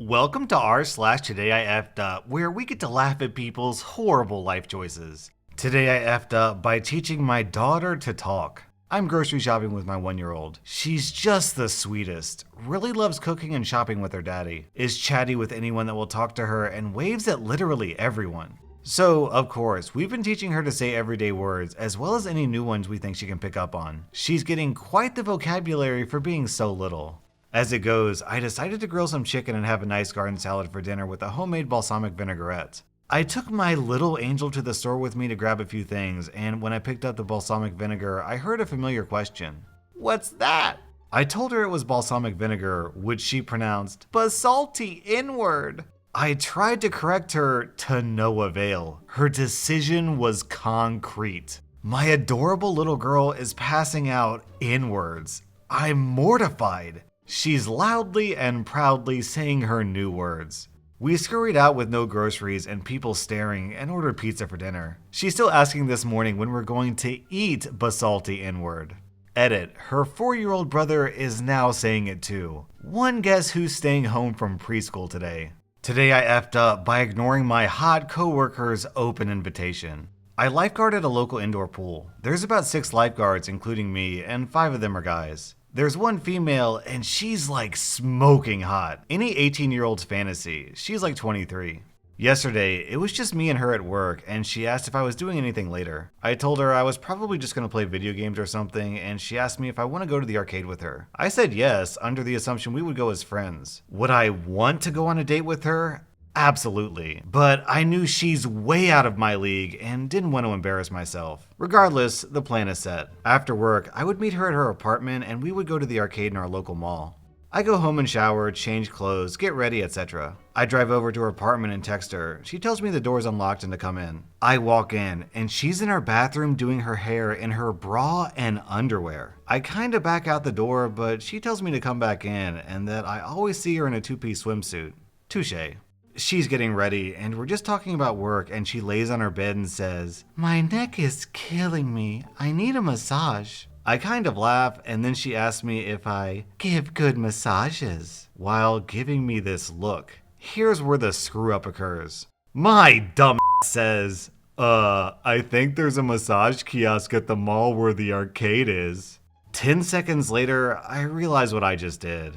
Welcome to rSlash Today I Effed Up, where we get to laugh at people's horrible life choices. Today I effed up by teaching my daughter to talk. I'm grocery shopping with my 1-year-old. She's just the sweetest, really loves cooking and shopping with her daddy, is chatty with anyone that will talk to her, and waves at literally everyone. So, of course, we've been teaching her to say everyday words, as well as any new ones we think she can pick up on. She's getting quite the vocabulary for being so little. As it goes, I decided to grill some chicken and have a nice garden salad for dinner with a homemade balsamic vinaigrette. I took my little angel to the store with me to grab a few things, and when I picked up the balsamic vinegar, I heard a familiar question. "What's that?" I told her it was balsamic vinegar, which she pronounced basalty inward. I tried to correct her to no avail. Her decision was concrete. My adorable little girl is passing out inwards. I'm mortified. She's loudly and proudly saying her new words. We scurried out with no groceries and people staring and ordered pizza for dinner. She's still asking this morning when we're going to eat basalty inward. Edit, her 4-year-old brother is now saying it too. One guess who's staying home from preschool today. Today I effed up by ignoring my hot coworker's open invitation. I lifeguard at a local indoor pool. There's about 6 lifeguards, including me, and 5 of them are guys. There's one female, and she's like smoking hot. Any 18-year-old's fantasy. She's like 23. Yesterday, it was just me and her at work, and she asked if I was doing anything later. I told her I was probably just gonna play video games or something, and she asked me if I want to go to the arcade with her. I said yes, under the assumption we would go as friends. Would I want to go on a date with her? Absolutely, but I knew she's way out of my league and didn't want to embarrass myself. Regardless, the plan is set. After work, I would meet her at her apartment and we would go to the arcade in our local mall. I go home and shower, change clothes, get ready, etc. I drive over to her apartment and text her. She tells me the door's unlocked and to come in. I walk in and she's in her bathroom doing her hair in her bra and underwear. I kinda back out the door, but she tells me to come back in and that I always see her in a 2-piece swimsuit. Touché. She's getting ready, and we're just talking about work, and she lays on her bed and says, "My neck is killing me. I need a massage." I kind of laugh, and then she asks me if I give good massages, while giving me this look. Here's where the screw up occurs. My dumb says, I think there's a massage kiosk at the mall where the arcade is." 10 seconds later, I realize what I just did.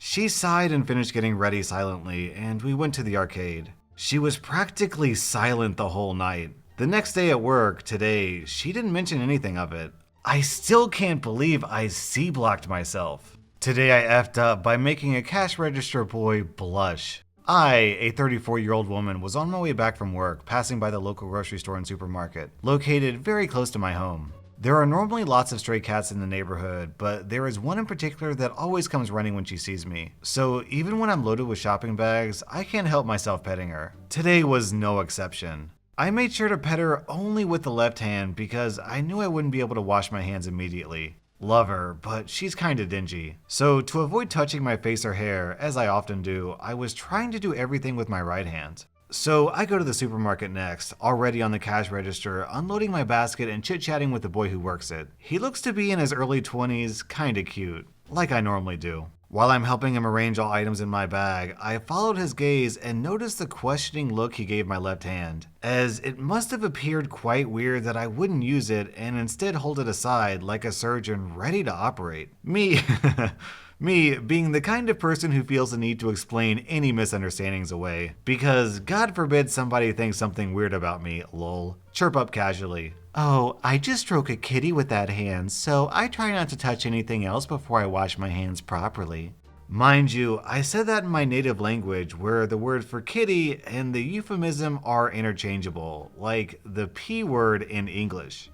She sighed and finished getting ready silently, and we went to the arcade. She was practically silent the whole night. The next day at work, today, she didn't mention anything of it. I still can't believe I C-blocked myself. Today I effed up by making a cash register boy blush. I, a 34-year-old woman, was on my way back from work, passing by the local grocery store and supermarket, located very close to my home. There are normally lots of stray cats in the neighborhood, but there is one in particular that always comes running when she sees me. So even when I'm loaded with shopping bags, I can't help myself petting her. Today was no exception. I made sure to pet her only with the left hand because I knew I wouldn't be able to wash my hands immediately. Love her, but she's kinda dingy. So to avoid touching my face or hair, as I often do, I was trying to do everything with my right hand. So I go to the supermarket next, already on the cash register, unloading my basket and chit-chatting with the boy who works it. He looks to be in his early 20s, kinda cute, like I normally do. While I'm helping him arrange all items in my bag, I followed his gaze and noticed the questioning look he gave my left hand, as it must have appeared quite weird that I wouldn't use it and instead hold it aside like a surgeon ready to operate. Me being the kind of person who feels the need to explain any misunderstandings away, because God forbid somebody thinks something weird about me, lol. Chirp up casually. "Oh, I just stroke a kitty with that hand, so I try not to touch anything else before I wash my hands properly." Mind you, I said that in my native language, where the word for kitty and the euphemism are interchangeable, like the P word in English.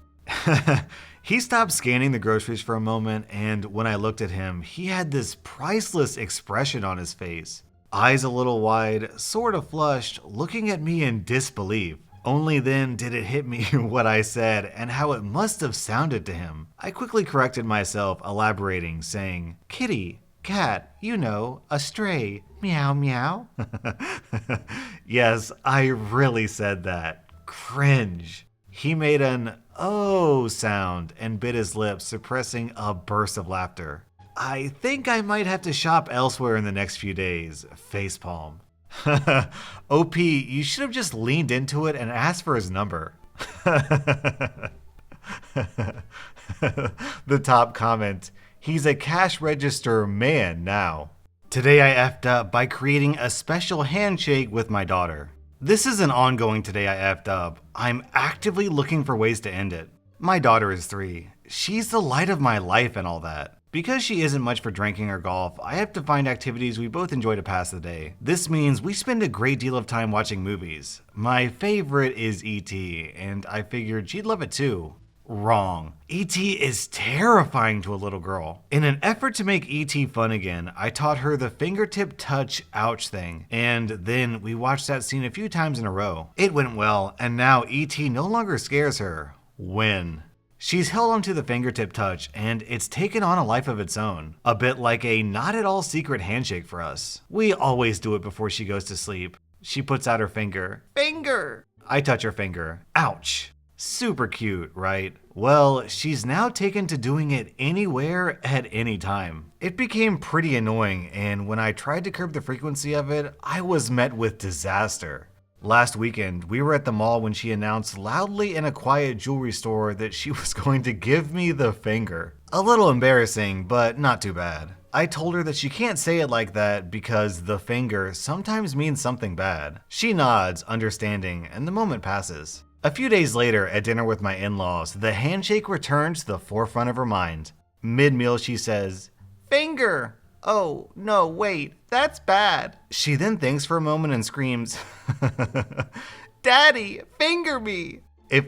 He stopped scanning the groceries for a moment, and when I looked at him, he had this priceless expression on his face. Eyes a little wide, sort of flushed, looking at me in disbelief. Only then did it hit me what I said and how it must have sounded to him. I quickly corrected myself, elaborating, saying, "Kitty, cat, you know, a stray, meow meow." Yes, I really said that. Cringe. He made an "oh" sound and bit his lips, suppressing a burst of laughter. I think I might have to shop elsewhere in the next few days. Facepalm. OP, you should have just leaned into it and asked for his number. The top comment, he's a cash register man now. Today I effed up by creating a special handshake with my daughter. This is an ongoing Today I effed up. I'm actively looking for ways to end it. My daughter is 3. She's the light of my life and all that. Because she isn't much for drinking or golf, I have to find activities we both enjoy to pass the day. This means we spend a great deal of time watching movies. My favorite is E.T., and I figured she'd love it too. Wrong. E.T. is terrifying to a little girl. In an effort to make E.T. fun again, I taught her the fingertip touch ouch thing, and then we watched that scene a few times in a row. It went well, and now E.T. no longer scares her. When? She's held onto the fingertip touch, and it's taken on a life of its own. A bit like a not at all secret handshake for us. We always do it before she goes to sleep. She puts out her finger. Finger! I touch her finger. Ouch. Super cute, right? Well, she's now taken to doing it anywhere at any time. It became pretty annoying, and when I tried to curb the frequency of it, I was met with disaster. Last weekend, we were at the mall when she announced loudly in a quiet jewelry store that she was going to give me the finger. A little embarrassing, but not too bad. I told her that she can't say it like that because the finger sometimes means something bad. She nods, understanding, and the moment passes. A few days later, at dinner with my in-laws, the handshake returned to the forefront of her mind. Mid-meal, she says, "Finger! Oh, no, wait, that's bad." She then thinks for a moment and screams, "Daddy, finger me!" If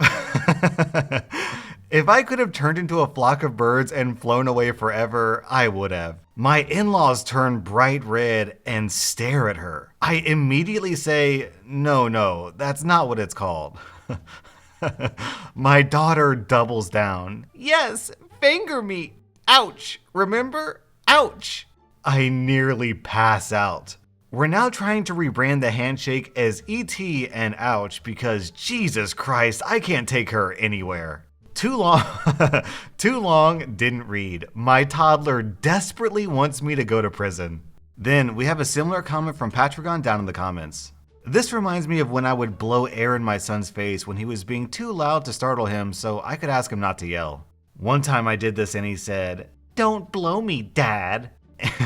I could have turned into a flock of birds and flown away forever, I would have. My in-laws turn bright red and stare at her. I immediately say, no, that's not what it's called. My daughter doubles down. "Yes, finger me. Ouch, remember? Ouch." I nearly pass out. We're now trying to rebrand the handshake as ET and ouch because Jesus Christ, I can't take her anywhere. Too long, didn't read. My toddler desperately wants me to go to prison. Then we have a similar comment from Patragon down in the comments. This reminds me of when I would blow air in my son's face when he was being too loud to startle him so I could ask him not to yell. One time I did this and he said, "Don't blow me, Dad."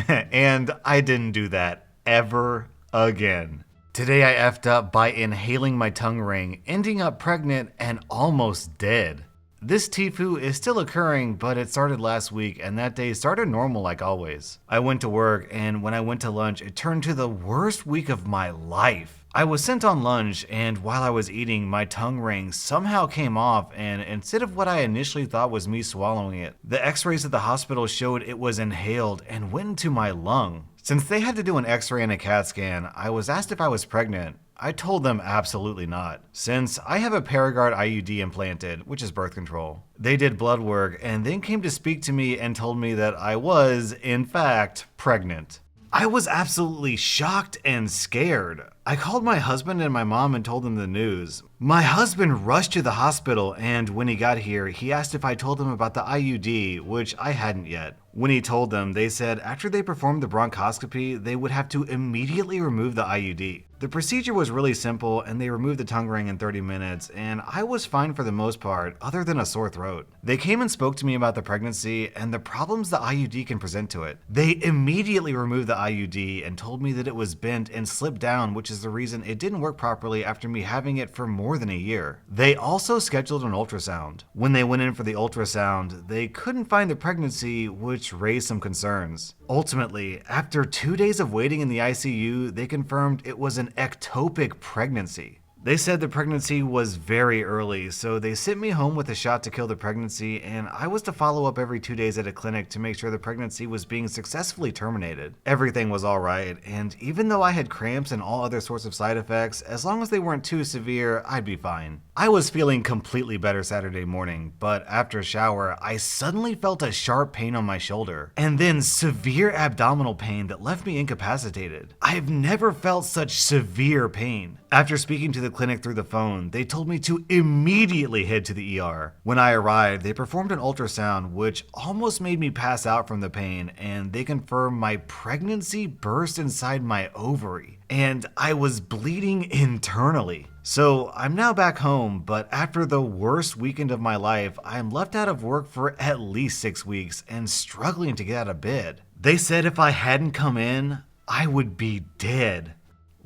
And I didn't do that ever again. Today I effed up by inhaling my tongue ring, ending up pregnant and almost dead. This TIFU is still occurring, but it started last week and that day started normal like always. I went to work and when I went to lunch, it turned to the worst week of my life. I was sent on lunch and while I was eating, my tongue ring somehow came off and instead of what I initially thought was me swallowing it, the x-rays at the hospital showed it was inhaled and went into my lung. Since they had to do an x-ray and a CAT scan, I was asked if I was pregnant. I told them absolutely not, since I have a Paragard IUD implanted, which is birth control. They did blood work and then came to speak to me and told me that I was, in fact, pregnant. I was absolutely shocked and scared. I called my husband and my mom and told them the news. My husband rushed to the hospital and when he got here, he asked if I told them about the IUD, which I hadn't yet. When he told them, they said after they performed the bronchoscopy, they would have to immediately remove the IUD. The procedure was really simple and they removed the tongue ring in 30 minutes and I was fine for the most part, other than a sore throat. They came and spoke to me about the pregnancy and the problems the IUD can present to it. They immediately removed the IUD and told me that it was bent and slipped down, which is the reason it didn't work properly after me having it for more than a year. They also scheduled an ultrasound. When they went in for the ultrasound, they couldn't find the pregnancy, which raised some concerns. Ultimately, after 2 days of waiting in the ICU, they confirmed it was an ectopic pregnancy. They said the pregnancy was very early, so they sent me home with a shot to kill the pregnancy, and I was to follow up every 2 days at a clinic to make sure the pregnancy was being successfully terminated. Everything was alright, and even though I had cramps and all other sorts of side effects, as long as they weren't too severe, I'd be fine. I was feeling completely better Saturday morning, but after a shower, I suddenly felt a sharp pain on my shoulder, and then severe abdominal pain that left me incapacitated. I've never felt such severe pain. After speaking to the the clinic through the phone, they told me to immediately head to the ER. When I arrived, they performed an ultrasound, which almost made me pass out from the pain, and they confirmed my pregnancy burst inside my ovary, and I was bleeding internally. So I'm now back home, but after the worst weekend of my life, I'm left out of work for at least 6 weeks and struggling to get out of bed. They said if I hadn't come in, I would be dead.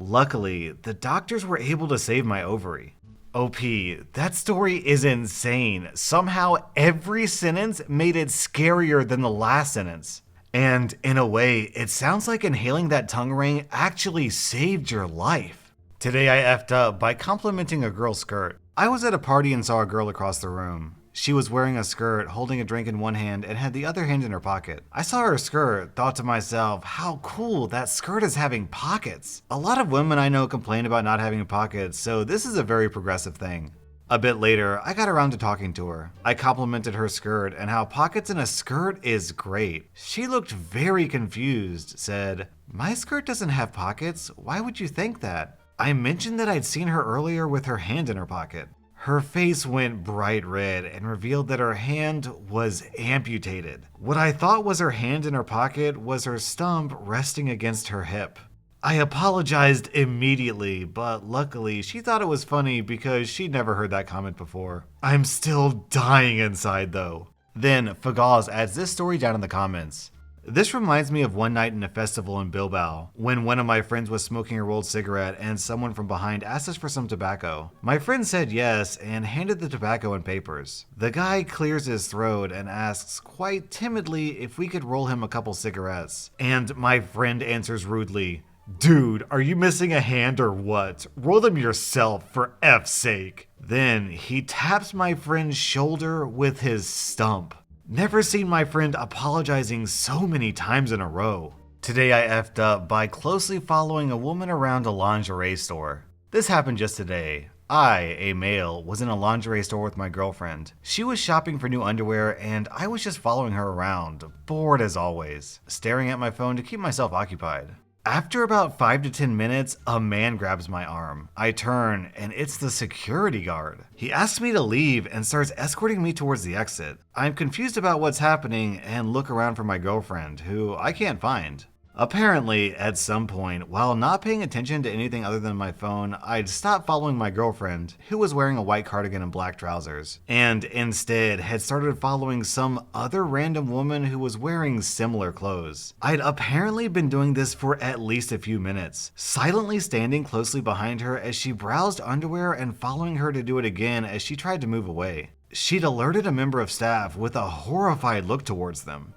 Luckily, the doctors were able to save my ovary. OP, that story is insane. Somehow every sentence made it scarier than the last sentence. And in a way, it sounds like inhaling that tongue ring actually saved your life. Today I effed up by complimenting a girl's skirt. I was at a party and saw a girl across the room. She was wearing a skirt, holding a drink in one hand and had the other hand in her pocket. I saw her skirt, thought to myself, how cool, that skirt is having pockets. A lot of women I know complain about not having pockets, so this is a very progressive thing. A bit later, I got around to talking to her. I complimented her skirt and how pockets in a skirt is great. She looked very confused, said, "My skirt doesn't have pockets, why would you think that?" I mentioned that I'd seen her earlier with her hand in her pocket. Her face went bright red and revealed that her hand was amputated. What I thought was her hand in her pocket was her stump resting against her hip. I apologized immediately, but luckily she thought it was funny because she'd never heard that comment before. I'm still dying inside though. Then Fagaz adds this story down in the comments. This reminds me of one night in a festival in Bilbao, when one of my friends was smoking a rolled cigarette and someone from behind asked us for some tobacco. My friend said yes and handed the tobacco and papers. The guy clears his throat and asks quite timidly if we could roll him a couple cigarettes. And my friend answers rudely, "Dude, are you missing a hand or what? Roll them yourself, for F's sake." Then he taps my friend's shoulder with his stump. Never seen my friend apologizing so many times in a row. Today I effed up by closely following a woman around a lingerie store. This happened just today. I, a male, was in a lingerie store with my girlfriend. She was shopping for new underwear and I was just following her around, bored as always, staring at my phone to keep myself occupied. After about 5 to 10 minutes, a man grabs my arm. I turn, and it's the security guard. He asks me to leave and starts escorting me towards the exit. I'm confused about what's happening and look around for my girlfriend, who I can't find. Apparently, at some point, while not paying attention to anything other than my phone, I'd stopped following my girlfriend, who was wearing a white cardigan and black trousers, and instead had started following some other random woman who was wearing similar clothes. I'd apparently been doing this for at least a few minutes, silently standing closely behind her as she browsed underwear and following her to do it again as she tried to move away. She'd alerted a member of staff with a horrified look towards them.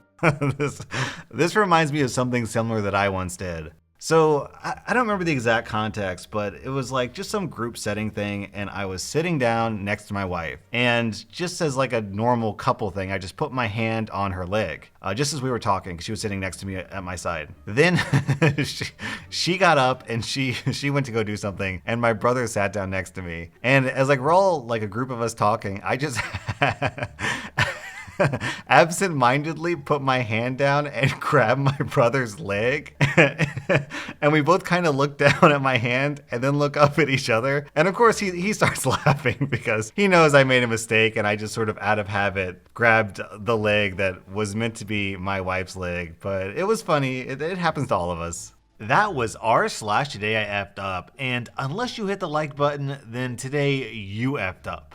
This reminds me of something similar that I once did. So I don't remember the exact context, but it was like just some group setting thing, and I was sitting down next to my wife, and just as like a normal couple thing, I just put my hand on her leg, just as we were talking, because she was sitting next to me at my side. Then she got up and she went to go do something, and my brother sat down next to me, and as like we're all like a group of us talking, I just absent-mindedly put my hand down and grabbed my brother's leg. And we both kind of look down at my hand and then look up at each other. And of course he starts laughing because he knows I made a mistake, and I just sort of out of habit grabbed the leg that was meant to be my wife's leg. But it was funny. It happens to all of us. That was rSlash Today I Effed Up. And unless you hit the like button, then today you effed up.